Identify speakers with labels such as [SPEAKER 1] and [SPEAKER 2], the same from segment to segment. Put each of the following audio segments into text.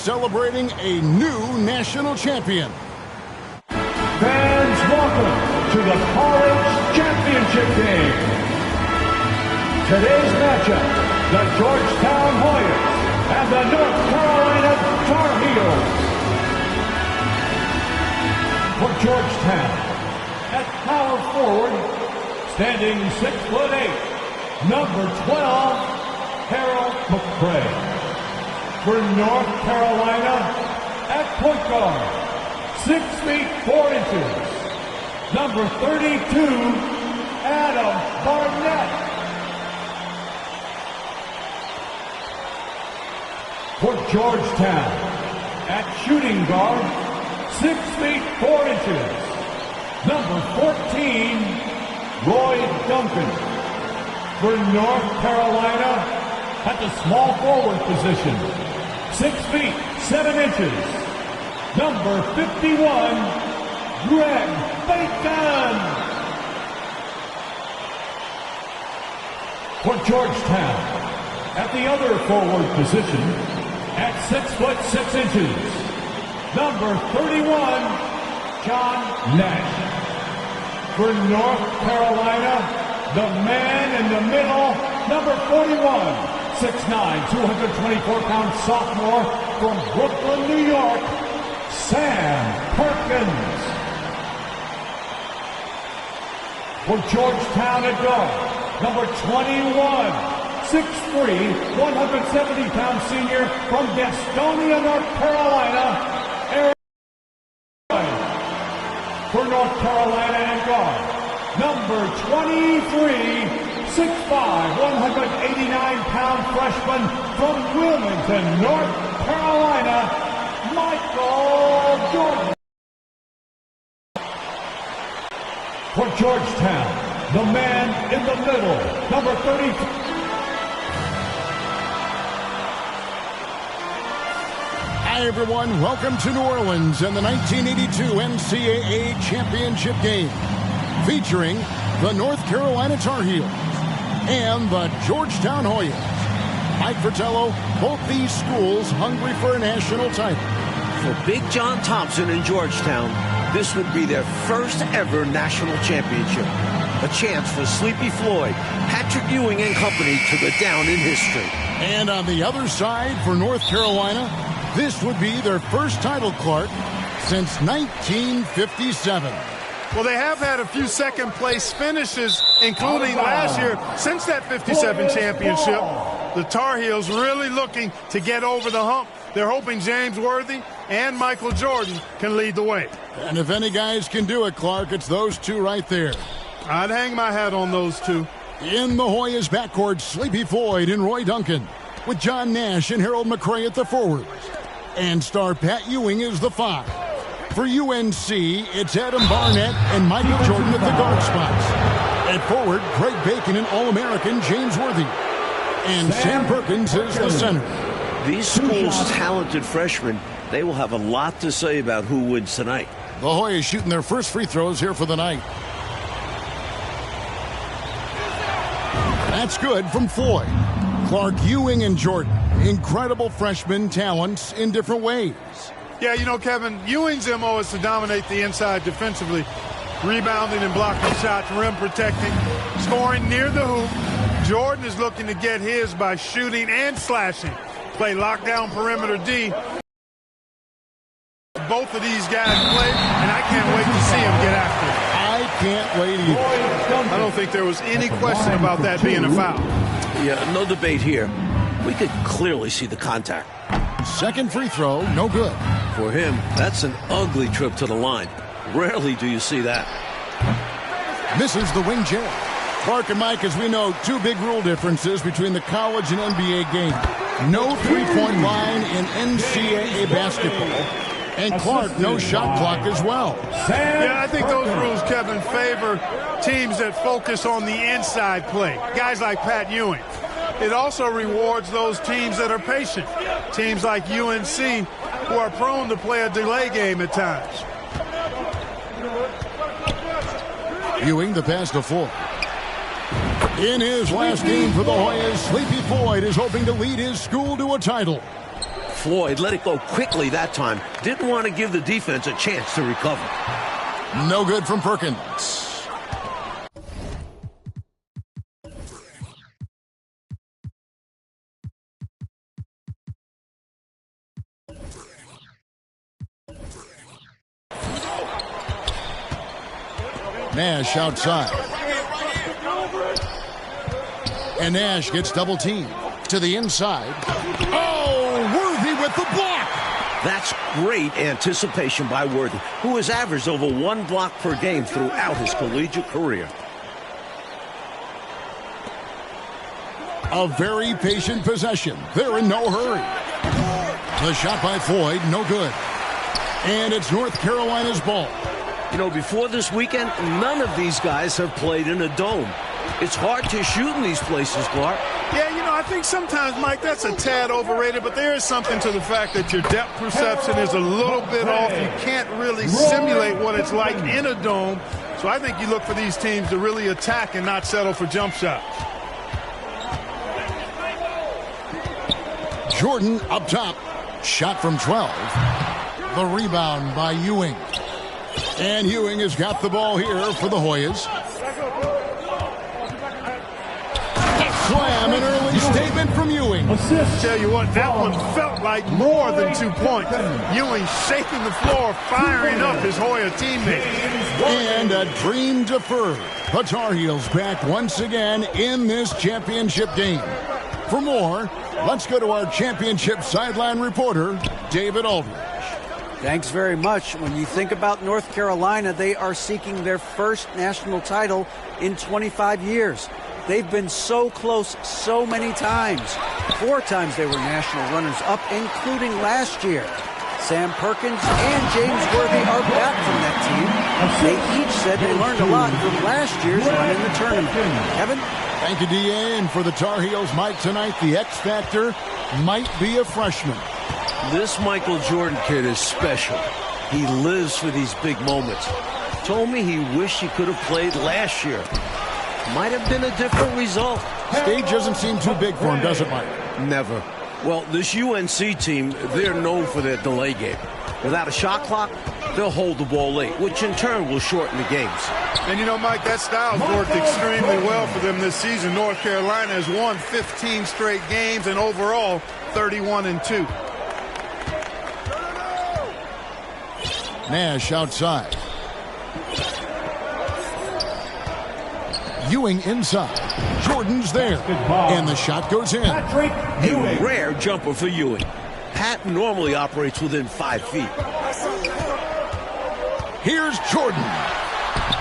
[SPEAKER 1] celebrating a new national champion.
[SPEAKER 2] Fans, welcome to the College Championship Game. Today's matchup, the Georgetown Hoyas and the North Carolina Tar Heels. For Georgetown, at power forward, standing 6'8", number 12, Harold McCray. For North Carolina, at point guard, 6 feet 4 inches, number 32, Adam Barnett. For Georgetown, at shooting guard, 6 feet 4 inches, number 14, Roy Duncan. For North Carolina, at the small forward position, 6 feet 7 inches, number 51, Greg Bacon. For Georgetown, at the other forward position, at 6'6" number 31, John Nash. For North Carolina, the man in the middle, number 41, 6'9", 224-pound sophomore from Brooklyn, New York, Sam Perkins. For Georgetown at guard, number 21, 6'3", 170-pound senior from Gastonia, North Carolina, Aaron. For North Carolina at guard, number 23, 6'5", 189-pound freshman from Wilmington, North Carolina, Michael Jordan. For Georgetown, the man in the middle, number 33.
[SPEAKER 1] Hi, everyone. Welcome to New Orleans and the 1982 NCAA Championship game, featuring the North Carolina Tar Heels and the Georgetown Hoyas. Mike Fratello, both these schools hungry for a national title.
[SPEAKER 3] For Big John Thompson in Georgetown, this would be their first ever national championship. A chance for Sleepy Floyd, Patrick Ewing and company to go down in history.
[SPEAKER 1] And on the other side for North Carolina, this would be their first title, Clark, since 1957.
[SPEAKER 4] Well, they have had a few second-place finishes, including last year. Since that 57 championship, the Tar Heels really looking to get over the hump. They're hoping James Worthy and Michael Jordan can lead the way.
[SPEAKER 1] And if any guys can do it, Clark, it's those two right there.
[SPEAKER 4] I'd hang my hat on those two.
[SPEAKER 1] In the Hoyas backcourt, Sleepy Floyd and Roy Duncan, with John Nash and Harold McCray at the forwards. And star Pat Ewing is the 5. For UNC, it's Adam Barnett and Michael Jordan at the guard spots. At forward, Greg Bacon and All-American James Worthy. And Sam Perkins is the center.
[SPEAKER 3] These schools' talented freshmen, they will have a lot to say about who wins tonight.
[SPEAKER 1] The Hoyas shooting their first free throws here for the night. That's good from Floyd. Clark, Ewing, and Jordan. Incredible freshman talents in different ways.
[SPEAKER 4] Yeah, you know, Kevin, Ewing's MO is to dominate the inside defensively, rebounding and blocking shots, rim protecting, scoring near the hoop. Jordan is looking to get his by shooting and slashing. Play lockdown perimeter D. Both of these guys play, and I can't wait to see them get after it.
[SPEAKER 1] I can't wait either.
[SPEAKER 4] I don't think there was any question about that being a foul.
[SPEAKER 3] Yeah, no debate here. We could clearly see the contact.
[SPEAKER 1] Second free throw, no good.
[SPEAKER 3] For him, that's an ugly trip to the line. Rarely do you see that.
[SPEAKER 1] Misses the wing jab. Clark and Mike, as we know, two big rule differences between the college and NBA game. No three-point line in NCAA basketball. And Clark, no shot clock as well.
[SPEAKER 4] Yeah, I think those rules, Kevin, favor teams that focus on the inside play. Guys like Pat Ewing. It also rewards those teams that are patient. Teams like UNC who are prone to play a delay game at times.
[SPEAKER 1] Ewing, the pass to Floyd. In his last game for the Hoyas, Sleepy Floyd is hoping to lead his school to a title.
[SPEAKER 3] Floyd let it go quickly that time. Didn't want to give the defense a chance to recover.
[SPEAKER 1] No good from Perkins. Nash outside. And Nash gets double teamed to the inside. Oh, Worthy with the block.
[SPEAKER 3] That's great anticipation by Worthy, who has averaged over 1 block per game throughout his collegiate career.
[SPEAKER 1] A very patient possession. They're in no hurry. The shot by Floyd, no good. And it's North Carolina's ball.
[SPEAKER 3] You know, before this weekend, none of these guys have played in a dome. It's hard to shoot in these places, Clark.
[SPEAKER 4] Yeah, you know, I think sometimes, Mike, that's a tad overrated, but there is something to the fact that your depth perception is a little bit off. You can't really simulate what it's like in a dome. So I think you look for these teams to really attack and not settle for jump shots.
[SPEAKER 1] Jordan up top. Shot from 12. The rebound by Ewing. And Ewing has got the ball here for the Hoyas. Slam, an early statement from Ewing.
[SPEAKER 4] Tell you what, that one felt like more than 2 points. Ewing shaking the floor, firing up his Hoya teammates.
[SPEAKER 1] And a dream deferred. The Tar Heels back once again in this championship game. For more, let's go to our championship sideline reporter, David Aldridge.
[SPEAKER 5] Thanks very much. When you think about North Carolina, they are seeking their first national title in 25 years. They've been so close so many times. 4 times they were national runners-up, including last year. Sam Perkins and James Worthy are back from that team. They each said they learned a lot from last year's run in the tournament. Kevin?
[SPEAKER 1] Thank you, D.A. And for the Tar Heels, Mike, tonight, the X factor might be a freshman.
[SPEAKER 3] This Michael Jordan kid is special. He lives for these big moments. Told me he wished he could have played last year. Might have been a different result.
[SPEAKER 1] Stage doesn't seem too big for him, does it, Mike?
[SPEAKER 3] Never. Well, this UNC team, they're known for their delay game. Without a shot clock, they'll hold the ball late, which in turn will shorten the games.
[SPEAKER 4] And you know, Mike, that style's worked extremely well for them this season. North Carolina has won 15 straight games and overall 31-2.
[SPEAKER 1] Nash outside. Ewing inside. Jordan's there. And the shot goes in.
[SPEAKER 3] A rare jumper for Ewing. Pat normally operates within 5 feet.
[SPEAKER 1] Here's Jordan.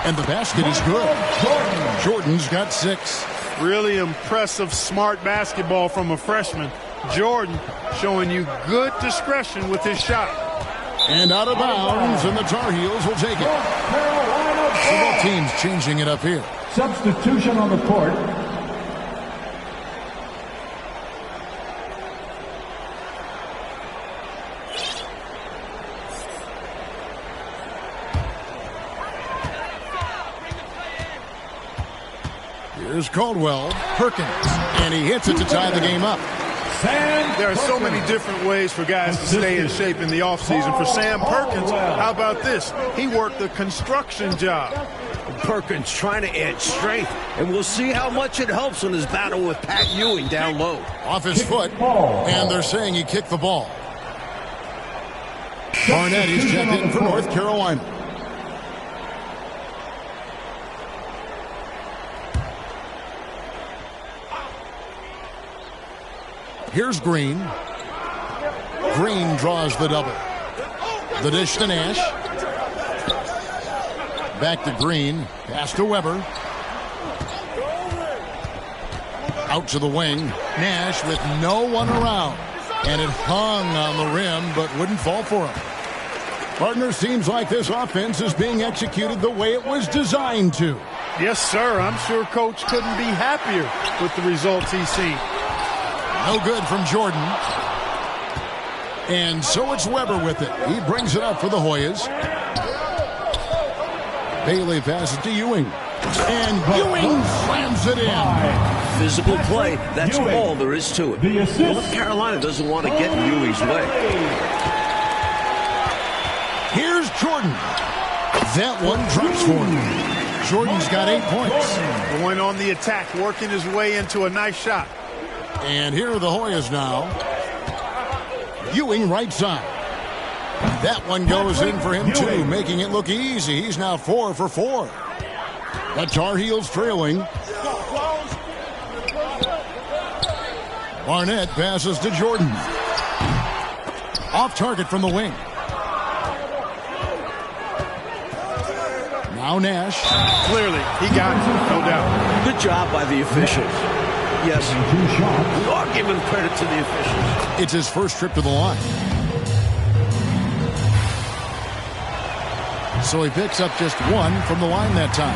[SPEAKER 1] And the basket is good. Jordan's got 6.
[SPEAKER 4] Really impressive, smart basketball from a freshman. Jordan showing you good discretion with his shot.
[SPEAKER 1] And out of bounds, and the Tar Heels will take it. So both teams changing it up here.
[SPEAKER 2] Substitution on the court.
[SPEAKER 1] Here's Caldwell. Perkins. And he hits it to tie the game up.
[SPEAKER 4] There are so many different ways for guys to stay in shape in the offseason. For Sam Perkins, how about this? He worked a construction job.
[SPEAKER 3] Perkins trying to add strength, and we'll see how much it helps in his battle with Pat Ewing down low.
[SPEAKER 1] Off his foot, and they're saying he kicked the ball. Barnett is checked in for North Carolina. Here's Green. Green draws the double. The dish to Nash. Back to Green. Pass to Weber. Out to the wing. Nash with no one around. And it hung on the rim, but wouldn't fall for him. Partner, seems like this offense is being executed the way it was designed to.
[SPEAKER 4] Yes, sir. I'm sure Coach couldn't be happier with the results he's seen.
[SPEAKER 1] No good from Jordan. And so it's Weber with it. He brings it up for the Hoyas. Bailey passes to Ewing. And Ewing slams it in.
[SPEAKER 3] Physical play, that's all there is to it. North Carolina doesn't want to get in Ewing's way.
[SPEAKER 1] Here's Jordan. That one drops for him. Jordan's got 8 points.
[SPEAKER 4] Going on the attack, working his way into a nice shot.
[SPEAKER 1] And here are the Hoyas now. Ewing right side. That one goes in for him too, making it look easy. He's now 4 for 4. The Tar Heels trailing. Barnett passes to Jordan. Off target from the wing. Now Nash.
[SPEAKER 4] Clearly, he got it, no doubt.
[SPEAKER 3] Good job by the officials. Yes, we are giving credit to the officials.
[SPEAKER 1] It's his first trip to the line. So he picks up just 1 from the line that time.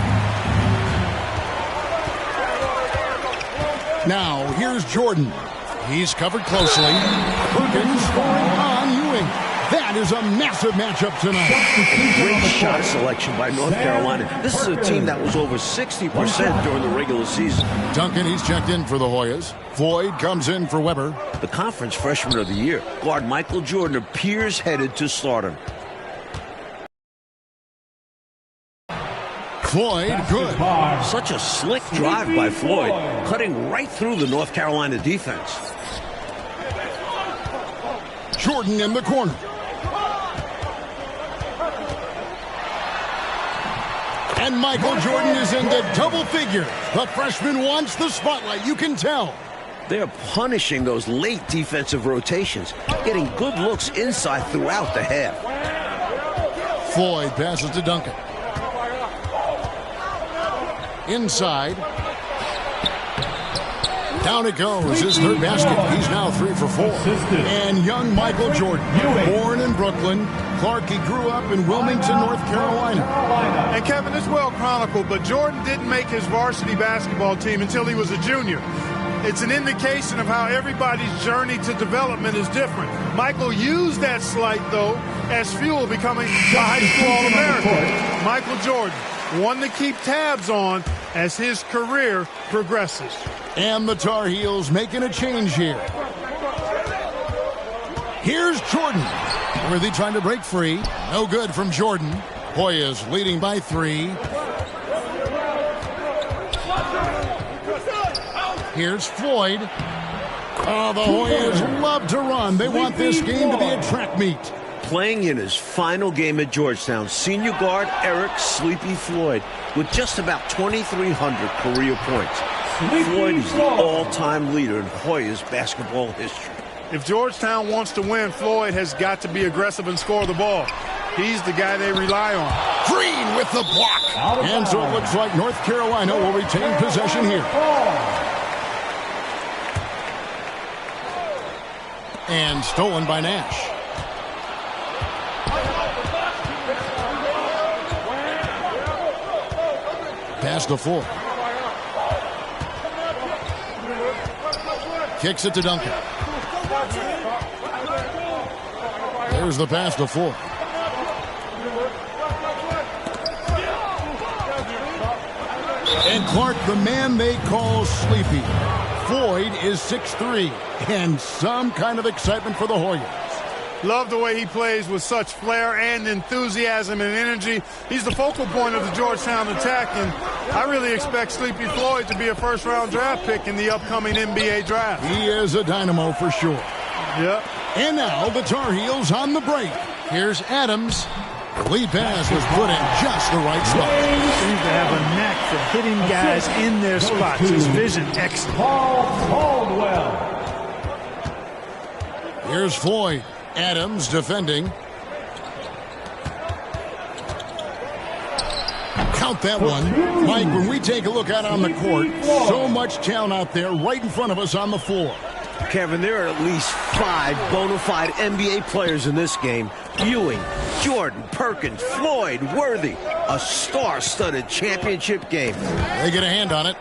[SPEAKER 1] Now, here's Jordan. He's covered closely. Perkins scoring on Ewing. That is a massive matchup tonight.
[SPEAKER 3] Great shot selection by North Carolina. This is a team that was over 60% during the regular season.
[SPEAKER 1] Duncan, he's checked in for the Hoyas. Floyd comes in for Weber.
[SPEAKER 3] The conference freshman of the year, guard Michael Jordan, appears headed to stardom.
[SPEAKER 1] Floyd, good.
[SPEAKER 3] Such a slick drive by Floyd, cutting right through the North Carolina defense.
[SPEAKER 1] Jordan in the corner. And Michael Jordan is into double figure. The freshman wants the spotlight, you can tell.
[SPEAKER 3] They're punishing those late defensive rotations, getting good looks inside throughout the half.
[SPEAKER 1] Floyd passes to Duncan. Inside. Down it goes. His third basket. He's now 3 for 4. And young Michael Jordan, born in Brooklyn. Clark, he grew up in Wilmington, North Carolina.
[SPEAKER 4] And Kevin, it's well chronicled, but Jordan didn't make his varsity basketball team until he was a junior. It's an indication of how everybody's journey to development is different. Michael used that slight, though, as fuel, becoming a high school All-American. Michael Jordan, one to keep tabs on as his career progresses.
[SPEAKER 1] And the Tar Heels making a change here. Here's Jordan. Worthy trying to break free. No good from Jordan. Hoyas leading by 3. Here's Floyd. Oh, the Hoyas love to run. They want this game to be a track meet.
[SPEAKER 3] Playing in his final game at Georgetown, senior guard Eric "Sleepy" Floyd with just about 2,300 career points. Floyd is the all-time leader in Hoyas basketball history.
[SPEAKER 4] If Georgetown wants to win, Floyd has got to be aggressive and score the ball. He's the guy they rely on.
[SPEAKER 1] Green with the block. And so it looks like North Carolina will retain possession here. And stolen by Nash. Pass to Floyd. Kicks it to Duncan. There's the pass to Floyd. And Clark, the man they call Sleepy. Floyd is 6'3", and some kind of excitement for the Hoyas.
[SPEAKER 4] Love the way he plays with such flair and enthusiasm and energy. He's the focal point of the Georgetown attack, and I really expect Sleepy Floyd to be a first-round draft pick in the upcoming NBA draft.
[SPEAKER 1] He is a dynamo for sure.
[SPEAKER 4] Yep.
[SPEAKER 1] And now the Tar Heels on the break. Here's Adams. The lead pass was put in just the right spot.
[SPEAKER 4] He seems to have a knack for hitting guys in their spots. His vision excellent.
[SPEAKER 2] Caldwell.
[SPEAKER 1] Here's Floyd. Adams defending. Count that one. Mike, when we take a look out on the court, so much talent out there right in front of us on the floor.
[SPEAKER 3] Kevin, there are at least 5 bona fide NBA players in this game. Ewing, Jordan, Perkins, Floyd, Worthy. A star-studded championship game.
[SPEAKER 1] They get a hand on it.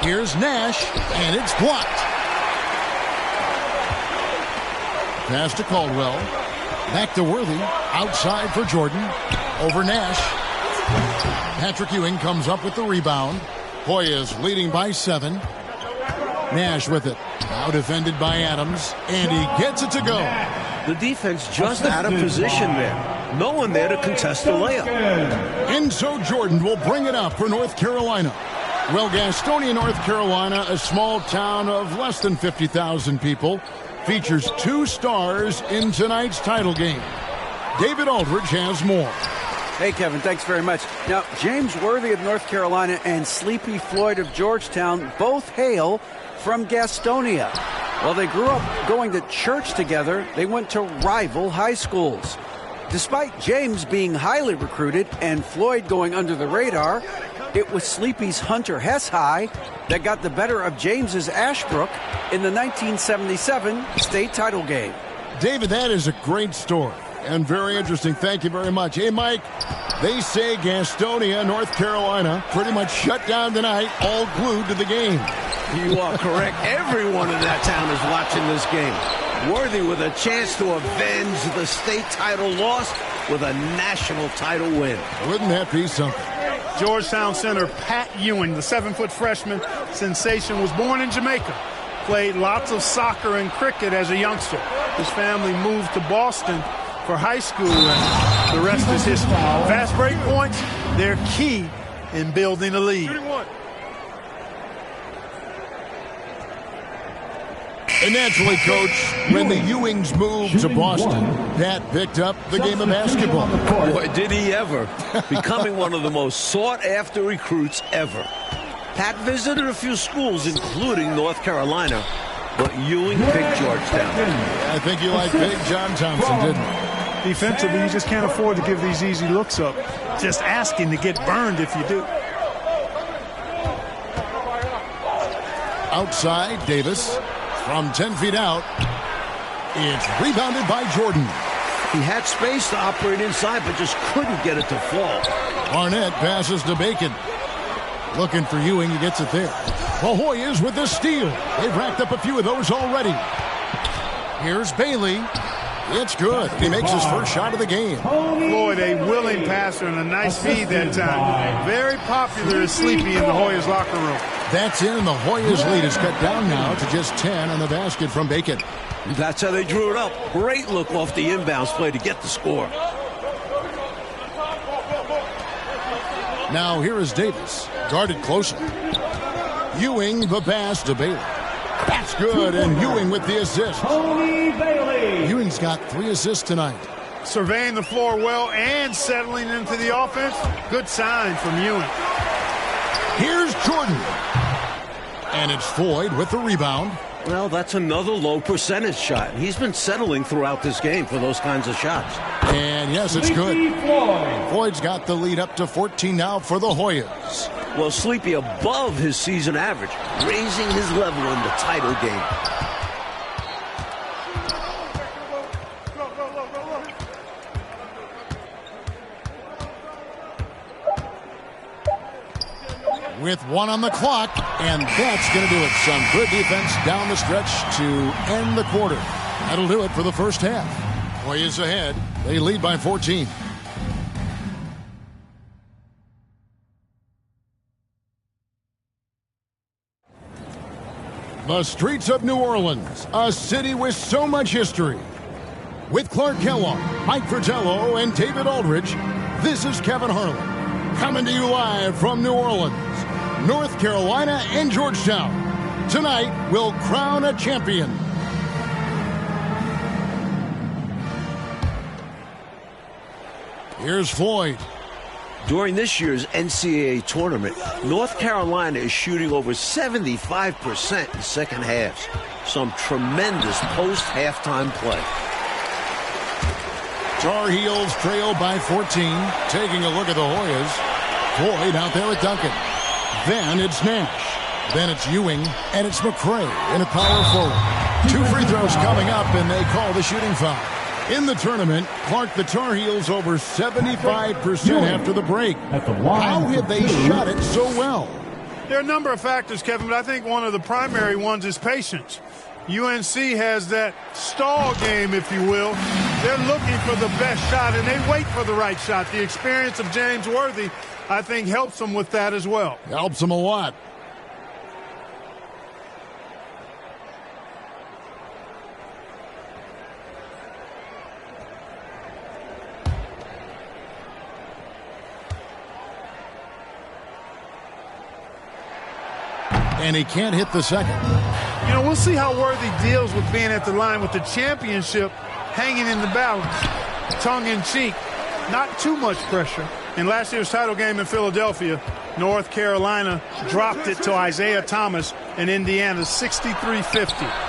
[SPEAKER 1] Here's Nash, and it's blocked. Pass to Caldwell. Back to Worthy. Outside for Jordan. Over Nash. Patrick Ewing comes up with the rebound. Hoyas leading by 7. Nash with it. Now defended by Adams, and he gets it to go.
[SPEAKER 3] The defense just out of position there. No one there to contest the layup.
[SPEAKER 1] And so Jordan will bring it up for North Carolina. Well, Gastonia, North Carolina, a small town of less than 50,000 people, features 2 stars in tonight's title game. David Aldridge has more.
[SPEAKER 5] Hey, Kevin, thanks very much. Now, James Worthy of North Carolina and Sleepy Floyd of Georgetown both hail from Gastonia. While they grew up going to church together, they went to rival high schools. Despite James being highly recruited and Floyd going under the radar, it was Sleepy's Hunter Hess High that got the better of James's Ashbrook in the 1977 state title game.
[SPEAKER 1] David, that is a great story and very interesting. Thank you very much. Hey, Mike, they say Gastonia, North Carolina, pretty much shut down tonight, all glued to the game.
[SPEAKER 3] You are correct. Everyone in that town is watching this game. Worthy with a chance to avenge the state title loss with a national title win.
[SPEAKER 1] Wouldn't that be something?
[SPEAKER 4] Georgetown center Pat Ewing, the 7-foot freshman sensation, was born in Jamaica. Played lots of soccer and cricket as a youngster. His family moved to Boston for high school, and the rest is history. Fast break points, they're key in building a lead.
[SPEAKER 1] And naturally, Coach, when the Ewings moved to Boston, Pat picked up the game of basketball.
[SPEAKER 3] Boy, did he ever. Becoming one of the most sought-after recruits ever. Pat visited a few schools, including North Carolina, but Ewing picked Georgetown.
[SPEAKER 1] I think you like Big John Thompson, didn't you?
[SPEAKER 4] Defensively, you just can't afford to give these easy looks up. Just asking to get burned if you do.
[SPEAKER 1] Outside, Davis. From 10 feet out, it's rebounded by Jordan.
[SPEAKER 3] He had space to operate inside, but just couldn't get it to fall.
[SPEAKER 1] Barnett passes to Bacon. Looking for Ewing, he gets it there. The Hoyas with the steal. They've racked up a few of those already. Here's Bailey. It's good. He makes his first shot of the game.
[SPEAKER 4] Floyd, a willing passer and a nice feed that time. Very popular as Sleepy in the Hoyas locker room.
[SPEAKER 1] That's in. The Hoyas lead is cut down now to just 10 on the basket from Bacon.
[SPEAKER 3] That's how they drew it up. Great look off the inbounds play to get the score.
[SPEAKER 1] Now here is Davis, guarded closer. Ewing the pass to Bailey. That's good, and Ewing with the assist. Ewing's got 3 assists tonight.
[SPEAKER 4] Surveying the floor well and settling into the offense. Good sign from Ewing.
[SPEAKER 1] Here's Jordan. And it's Floyd with the rebound.
[SPEAKER 3] Well, that's another low percentage shot. He's been settling throughout this game for those kinds of shots.
[SPEAKER 1] And yes, it's good. Floyd's got the lead up to 14 now for the Hoyas.
[SPEAKER 3] Well, Sleepy above his season average, raising his level in the title game.
[SPEAKER 1] With 1 on the clock, and that's going to do it. Some good defense down the stretch to end the quarter. That'll do it for the first half. Hoyas ahead. They lead by 14. The streets of New Orleans, a city with so much history. With Clark Kellogg, Mike Fratello, and David Aldridge, this is Kevin Harlan, coming to you live from New Orleans, North Carolina, and Georgetown. Tonight, we'll crown a champion. Here's Floyd.
[SPEAKER 3] During this year's NCAA tournament, North Carolina is shooting over 75% in second halves. Some tremendous post-halftime play.
[SPEAKER 1] Tar Heels trail by 14. Taking a look at the Hoyas. Floyd out there with Duncan. Then it's Nash. Then it's Ewing. And it's McCray in a power forward. 2 free throws coming up, and they call the shooting foul. In the tournament, Clark, the Tar Heels over 75% after the break. How have they shot it so well?
[SPEAKER 4] There are a number of factors, Kevin, but I think one of the primary ones is patience. UNC has that stall game, if you will. They're looking for the best shot, and they wait for the right shot. The experience of James Worthy I think helps him with that as well.
[SPEAKER 1] Helps him a lot. And he can't hit the second.
[SPEAKER 4] You know, we'll see how Worthy deals with being at the line with the championship hanging in the balance. Tongue-in-cheek, not too much pressure. In last year's title game in Philadelphia, North Carolina dropped it to Isaiah Thomas in Indiana, 63-50.